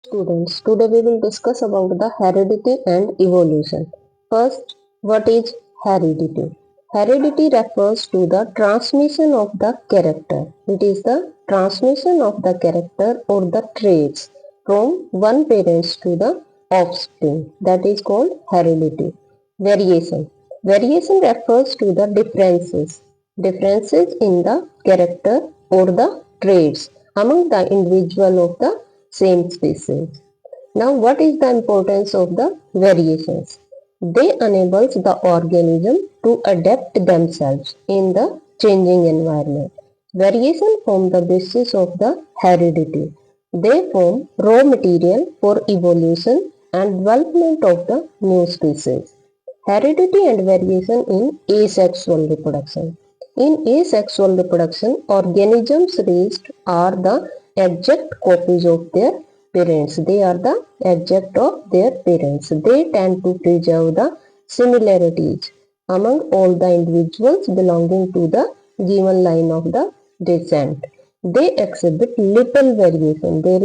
Students, today we will discuss about the heredity and evolution. First, what is heredity? Heredity refers to the transmission of the character. It is the transmission of the character or the traits from one parent to the offspring. That is called heredity. Variation. Variation refers to the differences in the character or the traits among the individual of the same species. Now, what is the importance of the variations? They enable the organism to adapt themselves in the changing environment. Variation form the basis of the heredity. They form raw material for evolution and development of the new species. Heredity and variation in asexual reproduction. In asexual reproduction, organisms raised are the exact copies of their parents. They are the exact of their parents. They tend to preserve the similarities among all the individuals belonging to the given line of the descent. They exhibit little variation. The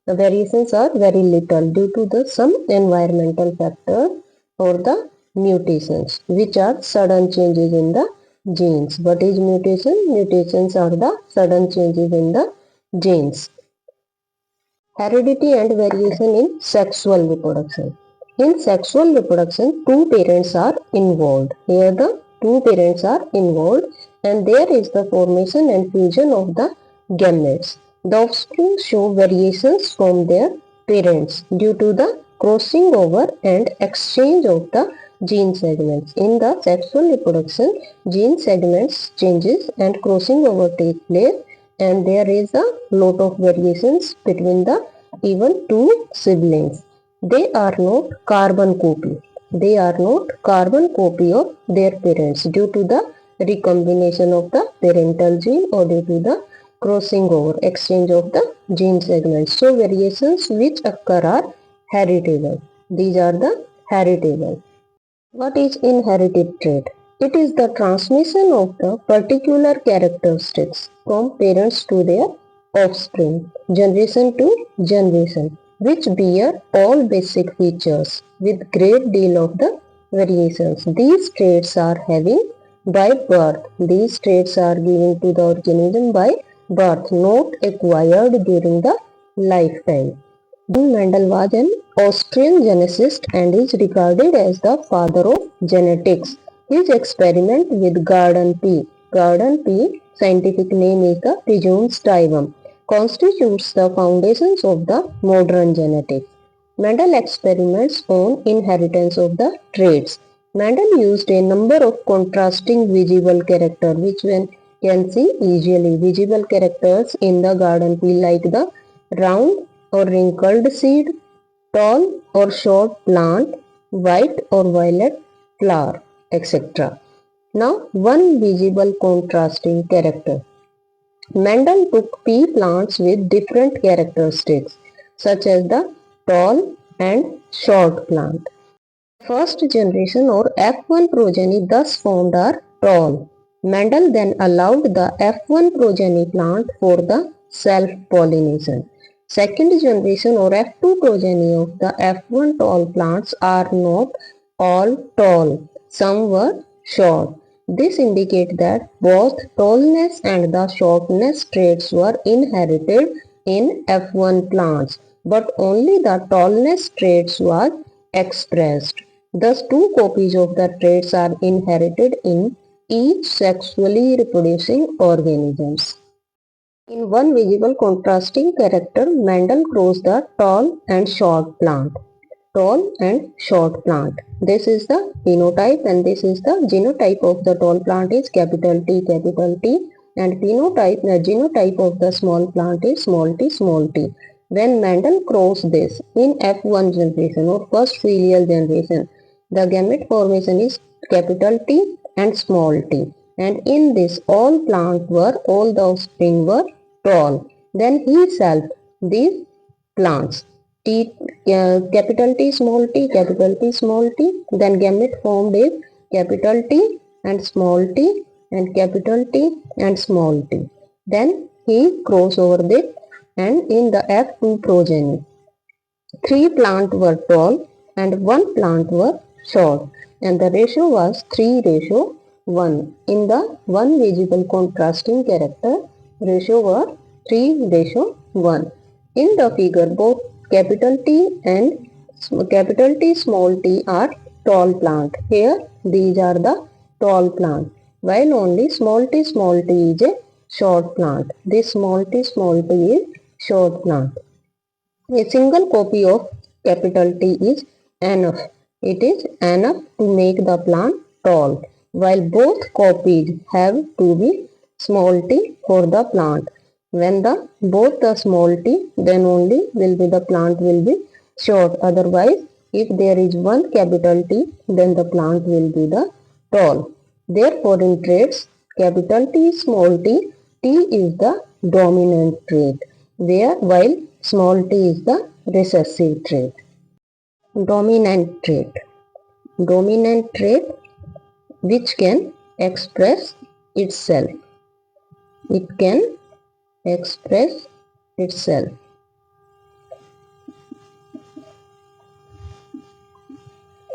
variations are very little due to the some environmental factors or the mutations, which are sudden changes in the genes. What is mutation? Mutations are the sudden changes in the genes. Heredity and variation in sexual reproduction. In sexual reproduction, two parents are involved. Here the two parents are involved and there is the formation and fusion of the gametes. The offspring show variations from their parents due to the crossing over and exchange of the gene segments. In the sexual reproduction, gene segments changes and crossing over take place and there is a lot of variations between the even two siblings. They are not carbon copy. They are not carbon copy of their parents due to the recombination of the parental gene or due to the crossing over exchange of the gene segments. So variations which occur are heritable. These are the heritable. What is inherited trait? It is the transmission of the particular characteristics from parents to their offspring, generation to generation, which bear all basic features with great deal of the variations. These traits are having by birth. These traits are given to the organism by birth, not acquired during the lifetime. Mendel was an Austrian geneticist and is regarded as the father of genetics. His experiment with garden pea, scientific name is the Pygium stivum, constitutes the foundations of the modern genetics. Mendel experiments on inheritance of the traits. Mendel used a number of contrasting visible characters, which one can see easily. Visible characters in the garden pea like the round or wrinkled seed, tall or short plant, white or violet flower, etc. Now, one visible contrasting character. Mendel took pea plants with different characteristics, such as the tall and short plant. First generation or F1 progeny thus formed are tall. Mendel then allowed the F1 progeny plant for the self-pollination. Second generation or F2 progeny of the F1 tall plants are not all tall. Some were short. This indicates that both tallness and the shortness traits were inherited in F1 plants, but only the tallness traits was expressed. Thus, two copies of the traits are inherited in each sexually reproducing organisms. In one visible contrasting character, Mendel crossed the tall and short plant. Tall and short plant. This is the phenotype and this is the genotype of the tall plant is capital T and genotype of the small plant is small t. When Mendel crossed this in F1 generation or first filial generation, the gamete formation is capital T and small t. And in this all the offspring were tall. Then he self these plants capital T, small t, then gamete formed is capital T and small t and capital T and small t. Then he cross over this And in the F2 progeny, 3 plants were tall and 1 plant were short, and the ratio was 3:1. In the one visible contrasting character, ratio was 3:1. In the figure, both capital T and capital T small t are tall plant. Here these are the tall plant, while only small t is a short plant. This small t is short plant. A single copy of capital T is enough. It is enough to make the plant tall, while both copies have to be small t for the plant. When the both the small t, then only will be the plant will be short. Otherwise, if there is one capital T, then the plant will be the tall. Therefore, in traits, capital T, small t, T is the dominant trait, where while small t is the recessive trait. Dominant trait. Dominant trait which can express itself. It can express itself.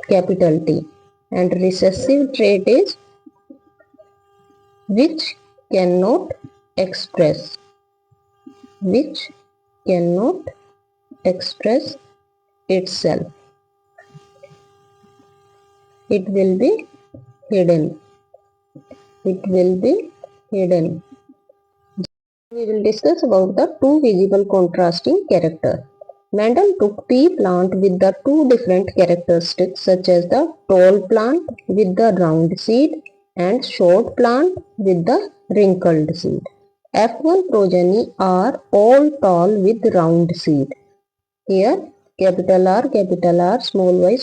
Capital T. And recessive trait is which cannot express. Which cannot express itself. It will be hidden. It will be hidden. We will discuss about the two visible contrasting character. Mendel took pea plant with the two different characteristics such as the tall plant with the round seed and short plant with the wrinkled seed. F1 progeny are all tall with round seed. Here capital R, small y,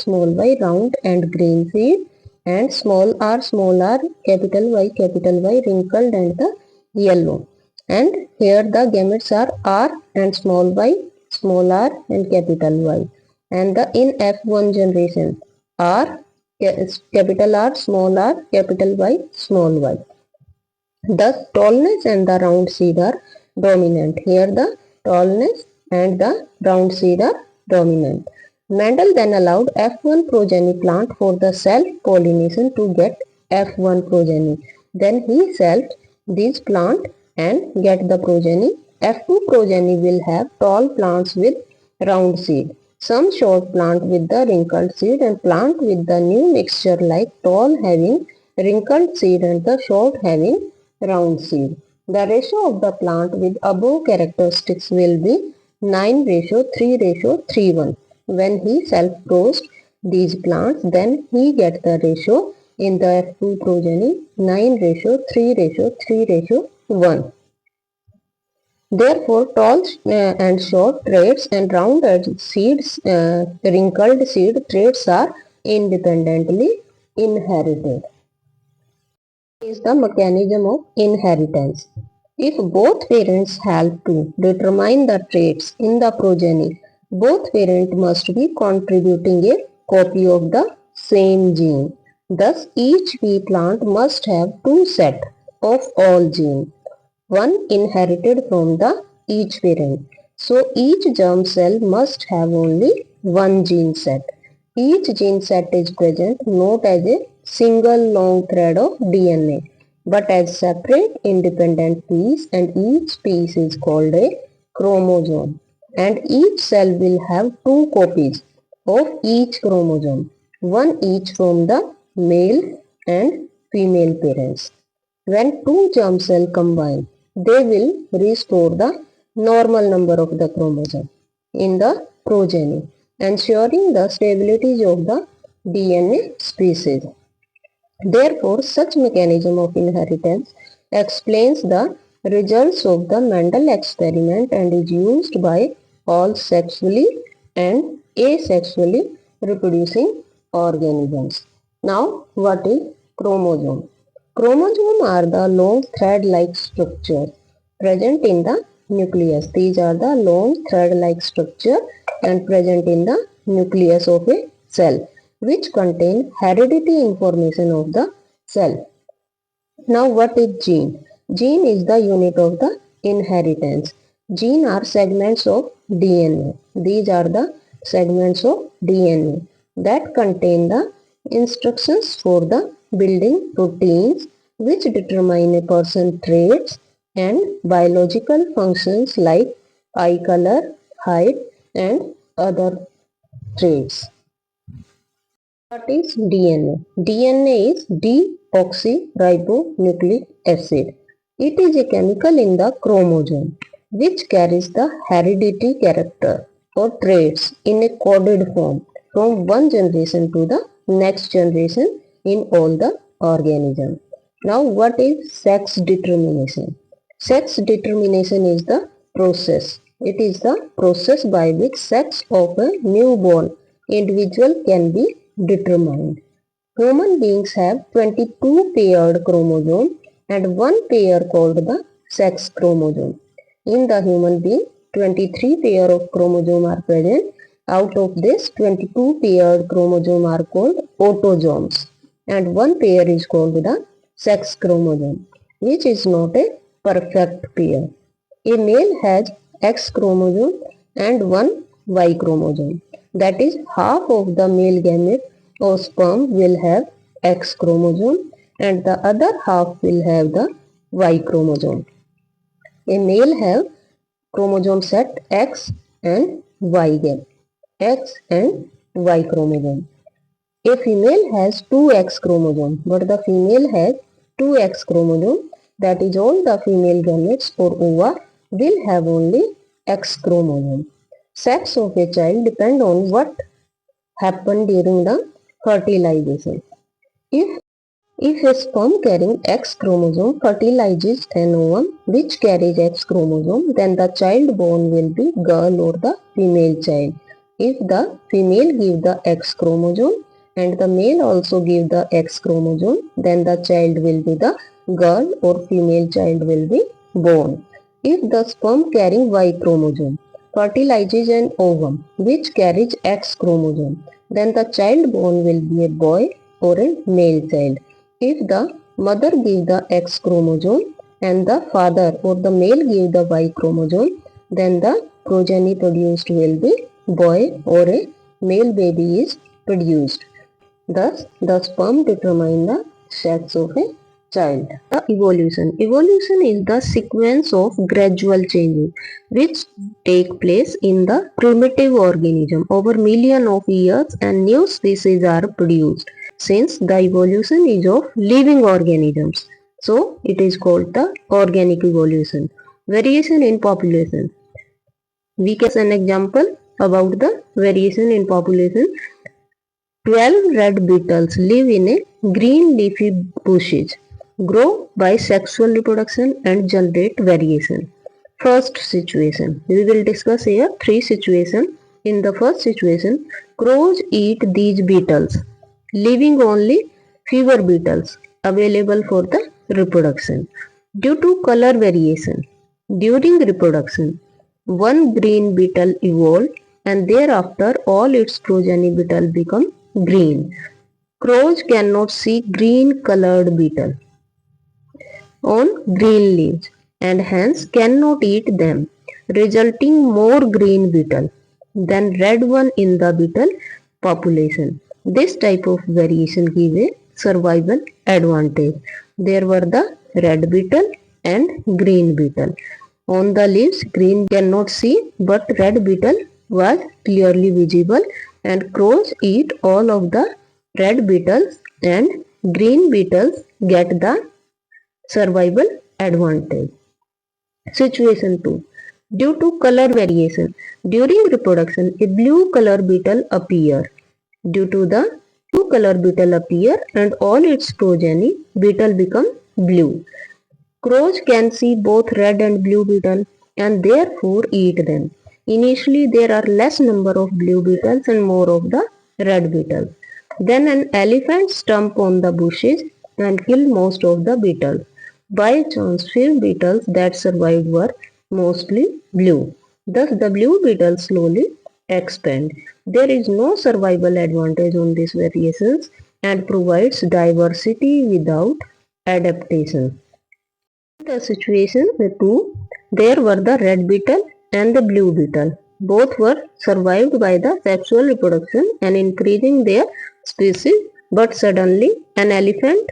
round and green seed, and small r, capital Y, wrinkled and the yellow. And here the gametes are R and small r and capital Y. And the in F1 generation R, capital R, capital Y, small y. Thus, tallness and the round seed are dominant. Here the tallness and the round seed are dominant. Mendel then allowed F1 progeny plant for the self-pollination to get F1 progeny. Then he selfed these plant and get the progeny. F2 progeny will have tall plants with round seed, some short plant with the wrinkled seed, and plant with the new mixture like tall having wrinkled seed and the short having round seed. The ratio of the plant with above characteristics will be 9:3:1. When he self-grows these plants, then he gets the ratio in the F2 progeny 9:3:1. Therefore, tall and short traits and round wrinkled seed traits are independently inherited. Is the mechanism of inheritance. If both parents help to determine the traits in the progeny, both parents must be contributing a copy of the same gene. Thus, each pea plant must have two sets of all genes, one inherited from the each parent. So, each germ cell must have only one gene set. Each gene set is present not as a single long thread of DNA, but as separate independent piece, and each piece is called a chromosome. And each cell will have two copies of each chromosome, one each from the male and female parents. When two germ cells combine, they will restore the normal number of the chromosome in the progeny, ensuring the stability of the DNA species. Therefore, such mechanism of inheritance explains the results of the Mendel experiment and is used by all sexually and asexually reproducing organisms. Now, what is chromosome? Chromosomes are the long thread-like structures present in the nucleus. These are the long thread-like structure and present in the nucleus of a cell, which contain heredity information of the cell. Now, what is gene? Gene is the unit of the inheritance. Gene are segments of DNA. These are the segments of DNA that contain the instructions for the building proteins which determine a person's traits and biological functions like eye color, height, and other traits. What is DNA? DNA is deoxyribonucleic acid. It is a chemical in the chromosome which carries the hereditary character or traits in a coded form from one generation to the next generation in all the organisms. Now, what is sex determination? Sex determination is the process. It is the process by which sex of a newborn individual can be determined. Human beings have 22 paired chromosomes and one pair called the sex chromosome. In the human being, 23 pair of chromosomes are present. Out of this, 22 paired chromosomes are called autosomes and one pair is called the sex chromosome, which is not a perfect pair. A male has X chromosome and one Y chromosome. That is, half of the male gamete or sperm will have X chromosome and the other half will have the Y chromosome. A male have chromosome set X and Y gap. X and Y chromosome. A female has two X chromosomes, but the female has two X chromosomes. That is, all the female gametes or ova will have only X chromosome. Sex of a child depend on what happened during the fertilization. If if a sperm carrying X chromosome fertilizes an ovum which carries X chromosome, then the child born will be girl or the female child. If the female give the X chromosome and the male also give the X chromosome, then the child will be the girl or female child will be born. If the sperm carrying Y chromosome fertilizes an ovum which carries X chromosome, then the child born will be a boy or a male child. If the mother give the X chromosome and the father or the male give the Y chromosome, then the progeny produced will be boy or a male baby is produced. Thus, the sperm determine the sex of a child. The evolution. Evolution is the sequence of gradual changes which take place in the primitive organism over millions of years and new species are produced. Since the evolution is of living organisms, so it is called the organic evolution. Variation in population. We can an example about the variation in population. 12 red beetles live in a green leafy bushes, grow by sexual reproduction and generate variation. First situation. We will discuss here three situations. In the first situation, crows eat these beetles, leaving only fewer beetles available for the reproduction. Due to color variation, during reproduction, one green beetle evolved and thereafter all its progeny beetle become green. Crows cannot see green colored beetle on green leaves and hence cannot eat them, resulting more green beetle than red one in the beetle population. This type of variation gives a survival advantage. There were the red beetle and green beetle. On the leaves, green cannot see, but red beetle was clearly visible, and crows eat all of the red beetles and green beetles get the survival advantage. Situation 2. Due to color variation, during reproduction, a blue color beetle appear. Due to the blue color beetle appear and all its progeny beetle become blue. Crows can see both red and blue beetle and therefore eat them. Initially, there are less number of blue beetles and more of the red beetles. Then an elephant stomp on the bushes and kill most of the beetles. By chance, few beetles that survived were mostly blue. Thus, the blue beetles slowly expand. There is no survival advantage on these variations and provides diversity without adaptation. The situation 2. There were the red beetle and the blue beetle. Both were survived by the sexual reproduction and increasing their species, but suddenly an elephant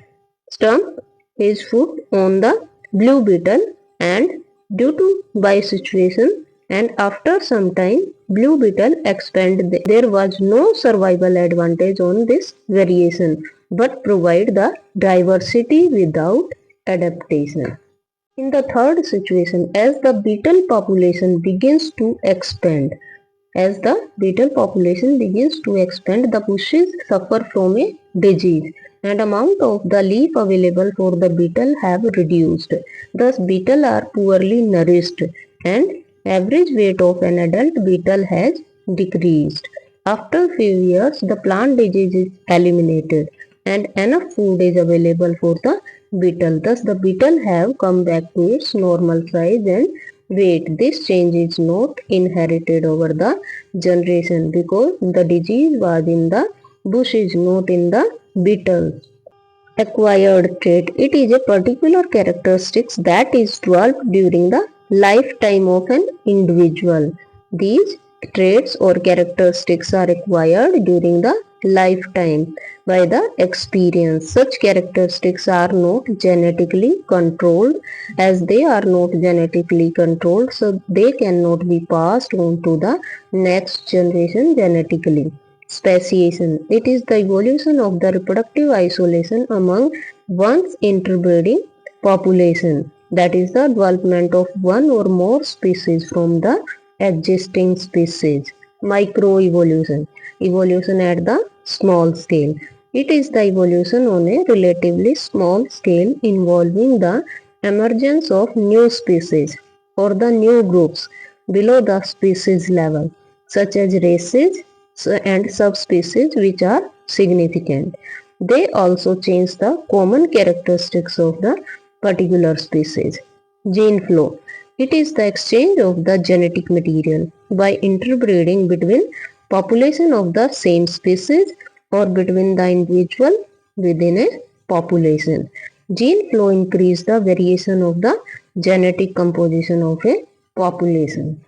stumped his foot on the blue beetle and due to by situation and after some time blue beetle expanded. There was no survival advantage on this variation but provide the diversity without adaptation. In the third situation, as the beetle population begins to expand, the bushes suffer from a disease and amount of the leaf available for the beetle have reduced. Thus, beetle are poorly nourished and average weight of an adult beetle has decreased. After few years, the plant disease is eliminated and enough food is available for the beetle. Thus, the beetle have come back to its normal size and weight. This change is not inherited over the generation because the disease was in the bushes, not in the beetles. Acquired trait. It is a particular characteristic that is developed during the lifetime of an individual. These traits or characteristics are acquired during the lifetime by the experience. Such characteristics are not genetically controlled. As they are not genetically controlled, so they cannot be passed on to the next generation genetically. Speciation. It is the evolution of the reproductive isolation among one's interbreeding population. That is the development of one or more species from the existing species. Microevolution. Evolution at the small scale. It is the evolution on a relatively small scale involving the emergence of new species or the new groups below the species level, such as races and subspecies which are significant. They also change the common characteristics of the particular species. Gene flow. It is the exchange of the genetic material by interbreeding between population of the same species or between the individual within a population. Gene flow increase the variation of the genetic composition of a population.